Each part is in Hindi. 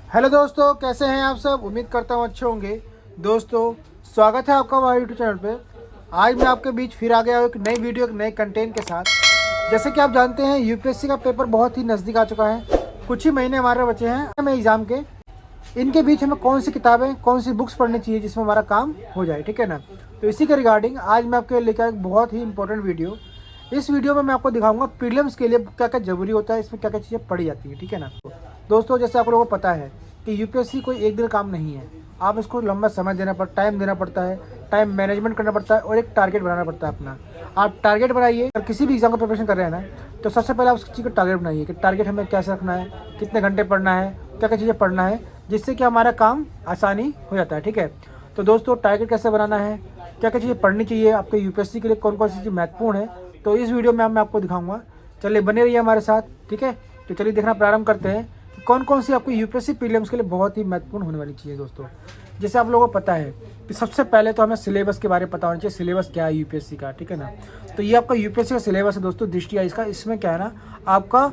हेलो दोस्तों, कैसे हैं आप सब। उम्मीद करता हूँ अच्छे होंगे। दोस्तों, स्वागत है आपका हमारे यूट्यूब चैनल पे। आज मैं आपके बीच फिर आ गया हूँ एक नई वीडियो, एक नए कंटेंट के साथ। जैसे कि आप जानते हैं, यूपीएससी का पेपर बहुत ही नज़दीक आ चुका है। कुछ ही महीने हमारे बचे हैं हमें एग्ज़ाम के। इनके बीच हमें कौन सी किताबें, कौन सी बुक्स पढ़नी चाहिए जिसमें हमारा काम हो जाए, ठीक है ना। तो इसी के रिगार्डिंग आज मैं आपके लेकर आया एक बहुत ही इंपॉर्टेंट वीडियो। इस वीडियो में मैं आपको दिखाऊंगा प्रीलिम्स के लिए क्या क्या जरूरी होता है, इसमें क्या क्या चीज़ें पढ़ी जाती है, ठीक है ना। दोस्तों, जैसे आप लोगों को पता है कि यूपीएससी कोई एक दिन काम नहीं है। आप इसको लंबा समय टाइम देना पड़ता है, टाइम मैनेजमेंट करना पड़ता है और एक टारगेट बनाना पड़ता है अपना। आप टारगेट बनाइए। अगर किसी भी एग्जाम का प्रिपरेशन कर रहे हैं ना, तो सबसे पहले आप उस चीज़ का टारगेट बनाइए कि टारगेट हमें कैसे रखना है, कितने घंटे पढ़ना है, क्या क्या चीज़ें पढ़ना है, जिससे कि हमारा काम आसानी हो जाता है, ठीक है। तो दोस्तों, टारगेट कैसे बनाना है, क्या क्या चीज़ें पढ़नी चाहिए आपके यूपीएससी के लिए, कौन कौन सी चीज़ महत्वपूर्ण है, तो इस वीडियो में मैं आपको दिखाऊंगा। चलिए बने रहिए हमारे साथ, ठीक है। तो चलिए देखना प्रारंभ करते हैं कि कौन कौन सी आपको यूपीएससी प्रीलिम्स के लिए बहुत ही महत्वपूर्ण होने वाली चीज़ है। दोस्तों, जैसे आप लोगों को पता है कि सबसे पहले तो हमें सिलेबस के बारे में पता होना चाहिए। सिलेबस क्या है यूपीएससी का, ठीक है ना। तो ये आपका यूपीएससी का सिलेबस है दोस्तों, दृष्टि इसका। इसमें क्या है ना, आपका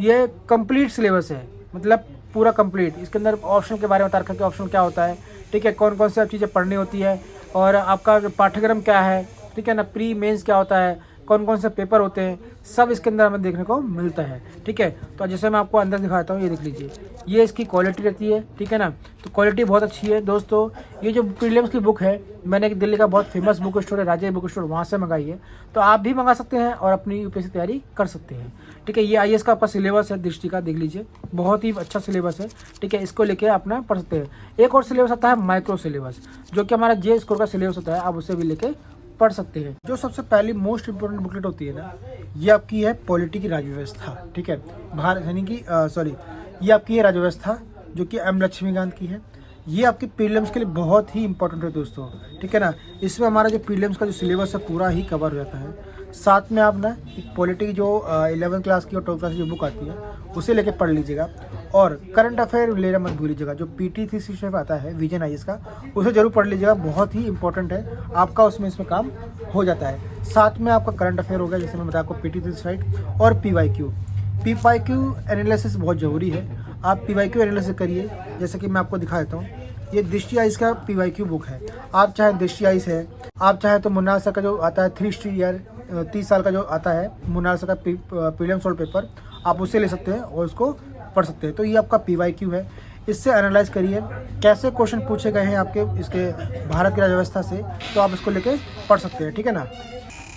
ये कंप्लीट सिलेबस है, मतलब पूरा कंप्लीट। इसके अंदर ऑप्शन के बारे में बता रखा है कि ऑप्शन क्या होता है, ठीक है, कौन कौन सी चीज़ें पढ़नी होती है, और आपका पाठ्यक्रम क्या है, ठीक है ना, प्री मेंस क्या होता है, कौन कौन से पेपर होते हैं, सब इसके अंदर हमें देखने को मिलता है, ठीक है। तो जैसे मैं आपको अंदर दिखाता हूँ, ये देख लीजिए, ये इसकी क्वालिटी रहती है, ठीक है ना। तो क्वालिटी बहुत अच्छी है दोस्तों। ये जो प्रीलिम्स की बुक है, मैंने एक दिल्ली का बहुत फेमस बुक स्टोर है, राजे बुक स्टोर, वहाँ से मंगाई है। तो आप भी मंगा सकते हैं और अपनी यूपीएससी तैयारी कर सकते हैं, ठीक है। ये आईएएस का आपका सिलेबस है दृष्टि का, देख लीजिए, बहुत ही अच्छा सिलेबस है, ठीक है। इसको लेके अपना पढ़ सकते हैं। एक और सिलेबस आता है माइक्रो सिलेबस, जो कि हमारा जे स्कोर का सिलेबस होता है, आप उसे भी लेके पढ़ सकते हैं। जो सबसे पहली मोस्ट इंपोर्टेंट बुकलेट होती है ना, ये आपकी है पॉलिटी की राज्य व्यवस्था, ठीक है। भारत यानी कि ये आपकी है राज्य व्यवस्था, जो कि एम लक्ष्मीकांत की है। ये आपके प्रीलिम्स के लिए बहुत ही इंपॉर्टेंट है दोस्तों, ठीक है ना। इसमें हमारा जो प्रीलिम्स का जो सिलेबस है पूरा ही कवर हो जाता है। साथ में आप ना पॉलिटी की जो 11th क्लास की और 12th क्लास की जो बुक आती है, उसे लेके पढ़ लीजिएगा। और करंट अफेयर लेना मत भूलिएगा, जो PT 365 आता है विजन आईएएस का, उसे जरूर पढ़ लीजिएगा, बहुत ही इंपॉर्टेंट है आपका, उसमें इसमें काम हो जाता है। साथ में आपका करंट अफेयर हो गया, जैसे मैं बताया आपको PT 365 और PYQ एनालिसिस बहुत ज़रूरी है। आप PYQ एनालिसिस करिए, जैसे कि मैं आपको दिखा देता हूँ। ये दृष्टि आइस का PYQ बुक है। आप चाहे दृष्टि आइस है, आप चाहे तो मुन्ना सर का जो आता है 3 ईयर 30 साल का जो आता है मुन्ना सर का प्रीलिम्स सोल्व पेपर, आप उसे ले सकते हैं और उसको पढ़ सकते हैं। तो ये आपका PYQ है, इससे एनालाइज करिए कैसे क्वेश्चन पूछे गए हैं आपके इसके भारत की राज्य व्यवस्था से, तो आप इसको लेके पढ़ सकते हैं, ठीक है ना।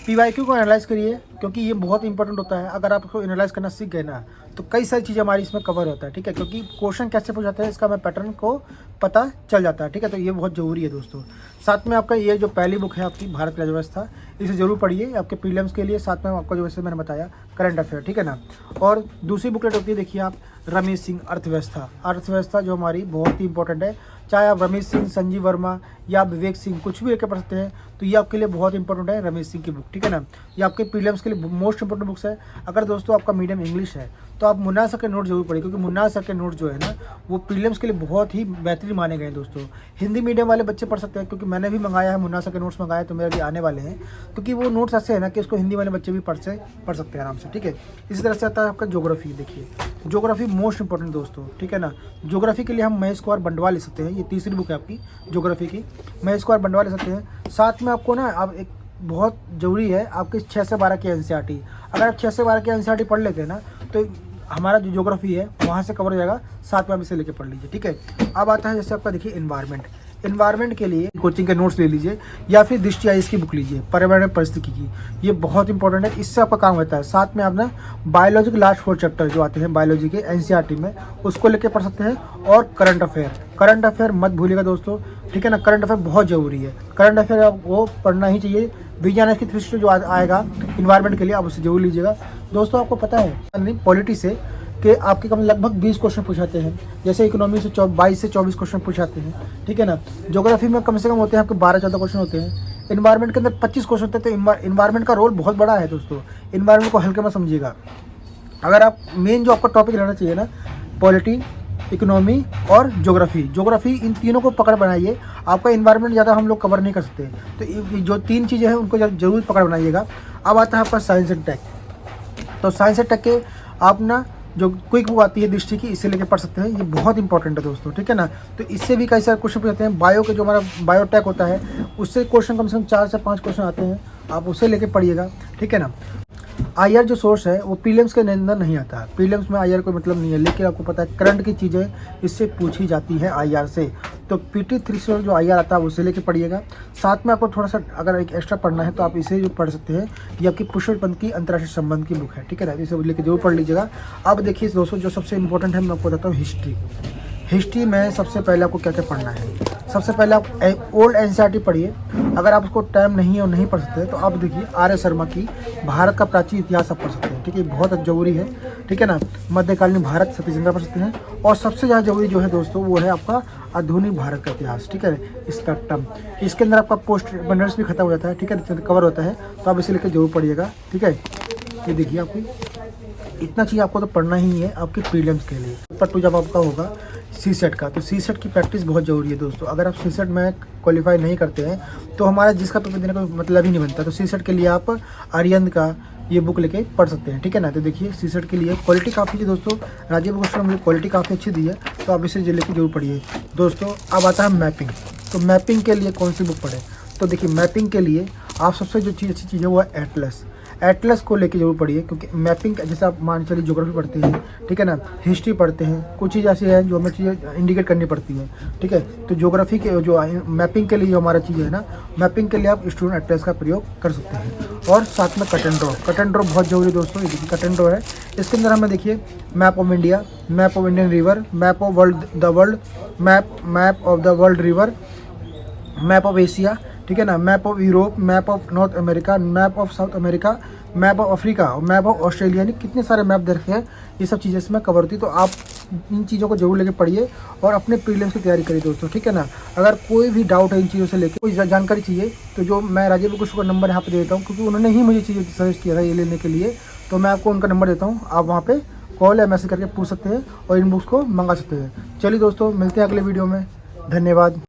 PYQ को एनालाइज करिए, क्योंकि ये बहुत इंपॉर्टेंट होता है। अगर आप इसको एनालाइज करना सीख गए ना, तो कई सारी चीज़ें हमारी इसमें कवर होता है, ठीक है। क्योंकि क्वेश्चन कैसे पूछाते हैं इसका हमें पैटर्न को पता चल जाता है, ठीक है। तो ये बहुत ज़रूरी है दोस्तों। साथ में आपका ये जो पहली बुक है आपकी भारत की राज्य व्यवस्था, इसे ज़रूर पढ़िए आपके प्रीलिम्स के लिए। साथ में आपको जो वैसे मैंने बताया करंट अफेयर, ठीक है ना। और दूसरी बुकलेट होती है, देखिए आप, रमेश सिंह अर्थव्यवस्था, जो हमारी बहुत ही इंपॉर्टेंट है। चाहे आप रमेश सिंह, संजीव वर्मा या विवेक सिंह, कुछ भी लेकर पढ़ सकते हैं, तो ये आपके लिए बहुत इंपॉर्टेंट है रमेश सिंह की बुक, ठीक है ना। ये आपके प्रीलिम्स के लिए मोस्ट इंपॉर्टेंट बुक्स है। अगर दोस्तों आपका मीडियम इंग्लिश है, तो आप मुन्ना सर के नोट जरूर पढ़िए, क्योंकि मुन्ना सर के नोट जो है ना, वो प्रीलिम्स के लिए बहुत ही बेहतरीन माने गए हैं दोस्तों। हिंदी मीडियम वाले बच्चे पढ़ सकते हैं, क्योंकि मैंने भी मंगाया है, मुन्ना सर के नोट्स मंगाए, तो मेरे भी आने वाले हैं। क्योंकि वो नोट्स ऐसे है ना कि इसको हिंदी वाले बच्चे भी पढ़ सकते हैं आराम से, ठीक है। इसी तरह से आता है आपका ज्योग्राफी। देखिए, ज्योग्राफी मोस्ट इंपॉर्टेंट दोस्तों, ठीक है ना। ज्योग्राफी के लिए हम महेश कुमार बंडवाल ले सकते हैं, ये तीसरी बुक है आपकी ज्योग्राफी की, महेश कुमार बंडवाल ले सकते हैं। साथ में आपको ना, अब एक बहुत ज़रूरी है आपकी 6 से 12 की NCERT। अगर आप 6 से 12 की NCERT पढ़ लेते हैं ना, तो हमारा जो ज्योग्राफी है वहाँ से कवर हो जाएगा। साथ में आप इसे लेके पढ़ लीजिए, ठीक है। अब आता है जैसे आपका, देखिए, इन्वायरमेंट के लिए कोचिंग के नोट्स ले लीजिए, या फिर दृष्टि आइस की बुक लीजिए, पर्यावरण परिस्थिति की। ये बहुत इंपॉर्टेंट है, इससे आपका काम होता है। साथ में आप ना बायोलॉजी के लास्ट 4 चैप्टर जो आते हैं बायोलॉजी के NCERT में, उसको लेके पढ़ सकते हैं। और करंट अफेयर मत भूलिएगा दोस्तों, ठीक है ना। करंट अफेयर बहुत ज़रूरी है, करंट अफेयर आपको पढ़ना ही चाहिए। विज्ञान की 3 जो आएगा इन्वायरमेंट के लिए, आप उसे जरूर लीजिएगा दोस्तों। आपको पता है पॉलिटी से कि आपके कम लगभग 20 क्वेश्चन पूछाते हैं, जैसे इकोनॉमी से 22 से 24 क्वेश्चन पूछाते हैं, ठीक है ना। ज्योग्राफी में कम से कम होते हैं आपके 12-14 क्वेश्चन होते हैं। इन्वायरमेंट के अंदर 25 क्वेश्चन होते हैं। तो इन्वायरमेंट का रोल बहुत बड़ा है दोस्तों, इन्वायरमेंट को हल्के में समझिएगा। अगर आप मेन जो आपका टॉपिक रहना चाहिए ना, पॉलिटी, इकोनॉमी और ज्योग्राफी, इन तीनों को पकड़ बनाइए। आपका इन्वायरमेंट ज़्यादा हम लोग कवर नहीं कर सकते, तो ये जो 3 चीज़ें हैं उनको जरूर पकड़ बनाइएगा। अब आता है आपका साइंस एंड टेक। तो साइंस एंड टेक के आप ना जो क्विक बुक आती है दृष्टि की, इससे लेके पढ़ सकते हैं। ये बहुत इंपॉर्टेंट है दोस्तों, ठीक है ना। तो इससे भी कई सारे क्वेश्चन पूछते हैं। बायो के जो हमारा बायोटेक होता है उससे क्वेश्चन कम से कम 4 से 5 क्वेश्चन आते हैं, आप उसे लेके पढ़िएगा, ठीक है ना। आईआर जो सोर्स है वो प्रीलिम्स के अंदर नहीं आता है, प्रीलिम्स में आईआर कोई मतलब नहीं है, लेकिन आपको पता है करंट की चीज़ें इससे पूछी जाती है आईआर से। तो PT 300 जो आईआर आता है उसे लेके पढ़िएगा। साथ में आपको थोड़ा सा अगर एक एक्स्ट्रा पढ़ना है तो आप इसे जो पढ़ सकते हैं, ये आपकी पुष्पवंत की अंतर्राष्ट्रीय संबंध की बुक है, ठीक है ना। इसे लेके जरूर पढ़ लीजिएगा। अब देखिए दोस्तों, जो सबसे इंपॉर्टेंट है मैं आपको बताता हूँ हिस्ट्री। हिस्ट्री में सबसे पहले आपको क्या क्या पढ़ना है। सबसे पहले आप ओल्ड NCERT पढ़िए। अगर आप उसको टाइम नहीं है और नहीं पढ़ सकते तो आप देखिए आर्य शर्मा की भारत का प्राचीन इतिहास आप पढ़ सकते हैं, ठीक है, बहुत जरूरी है, ठीक है ना। मध्यकालीन भारत सतीश चंद्र पढ़ सकते हैं। और सबसे ज़्यादा जरूरी जो है दोस्तों वो है आपका आधुनिक भारत का इतिहास, ठीक है, इसका टर्म। इसके अंदर आपका पोस्ट बंडर्स भी खत्म हो जाता है, ठीक है, कवर होता है, तो आप इसे लेकर जरूर पढ़िएगा, ठीक है। ये देखिए आपकी इतना चीज़ आपको तो पढ़ना ही है आपके प्रीलिम्स के लिए। पेपर 2 जब आपका होगा CSET का, तो CSET की प्रैक्टिस बहुत ज़रूरी है दोस्तों। अगर आप CSET में क्वालिफाई नहीं करते हैं तो हमारा जिसका पेपर देने का मतलब ही नहीं बनता। तो CSET के लिए आप आर्यन का ये बुक लेके पढ़ सकते हैं, ठीक है ना। तो देखिए CSET के लिए क्वालिटी काफ़ी है दोस्तों, राजीव भूषण ने मुझे क्वालिटी काफ़ी अच्छी दी है, तो आप इसे लेके जरूर पढ़िए दोस्तों। अब आता है मैपिंग। तो मैपिंग के लिए कौन सी बुक पढ़ें, तो देखिए मैपिंग के लिए आप सबसे जो चीज़ अच्छी चीज़ है वो है एटलस को लेके जरूर पढ़िए। क्योंकि मैपिंग जैसे आप मान चलिए ज्योग्राफी पढ़ते हैं, ठीक है ना, हिस्ट्री पढ़ते हैं, कुछ चीज़ ऐसी है जो हमें चीज़ें इंडिकेट करनी पड़ती है, ठीक है। तो ज्योग्राफी के जो मैपिंग के लिए जो हमारा चीज़ है ना, मैपिंग के लिए आप स्टूडेंट एटलस का प्रयोग कर सकते हैं। और साथ में कट एंड ड्रॉ बहुत जरूरी दोस्तों। ये देखिए कट एंड ड्रॉ है, इसके अंदर हमें देखिए map of India, map of Indian river, map of world, map of the world river, map of Asia, ठीक है ना, map of Europe, map of north America, map of south America, map of Africa और मैप ऑफ ऑस्ट्रेलिया, यानी कितने सारे मैप देखे हैं। ये सब चीज़ें इसमें कवर होती है। तो आप इन चीज़ों को जरूर लेके पढ़िए और अपने प्रीलिम्स की तैयारी करिए दोस्तों, ठीक है ना। अगर कोई भी डाउट है इन चीज़ों से लेकर, कोई जानकारी चाहिए, तो जो मैं राजीव भूषण का नंबर यहाँ पे देता हूँ, क्योंकि उन्होंने ही मुझे चीज़ें सजेस्ट किया था ये लेने के लिए, तो मैं आपको उनका नंबर देता हूँ। आप वहाँ पर कॉल या मैसेज करके पूछ सकते हैं और इन बुक्स को मंगा सकते हैं। चलिए दोस्तों, मिलते हैं अगले वीडियो में, धन्यवाद।